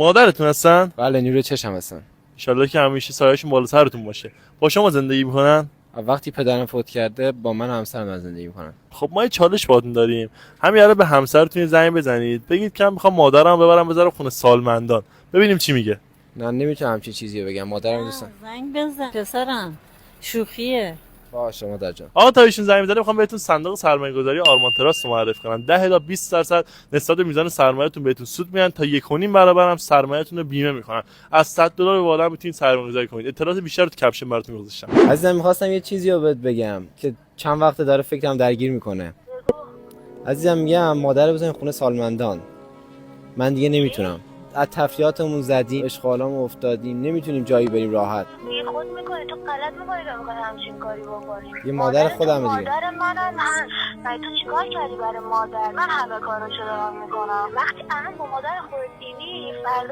مادرتون هستن؟ بله نیروی چشم هستن. انشالله که همیشه سایه‌شون بالا سرتون باشه. با شما زندگی میکنن؟ وقتی پدرم فوت کرده با من همسرم زندگی میکنن. خب ما یه چالش باهاتون داریم. همین الان به همسرتون زنگ بزنید بگید که من میخوام مادرم ببرم بذارم خونه سالمندان. ببینیم چی میگه. نه نمیتونم همچین چیزی رو بگم. مادرم دوستم. زنگ بزن پسرم، شوخیه. باشه مادر جان. آقا تا ایشون زنگ میزنه میخوام بهتون صندوق سرمایه‌گذاری آرمان تراست رو معرفی کنم. 10 تا 20% نسبت به میزان سرمایه‌تون بهتون سود میدن تا 1.5 برابر هم سرمایه‌تون رو بیمه میکنن. از $100 بالا میتونید سرمایه‌گذاری کنید. اطلاعات بیشتر تو کپشن براتون گذاشتم. عزیزم میخواستم یه چیزی رو بهت بگم که چند وقته داره فکرم درگیر میکنه. عزیزم میگم مادر بزنین خونه سالمندان. من دیگه نمیتونم. از تفریحاتمون زدیم، اشغالامون افتادیم، نمیتونیم جایی بریم راحت. بی خود میکنی، تو غلط میکنی که میخوای همچین کاری بکنی. یه مادر خودم دیگه. مادر منم هست. تو چیکار کردی برای مادر؟ من همه کاراشو دارم میکنم. وقتی الان با مادر خودت دیدی فردا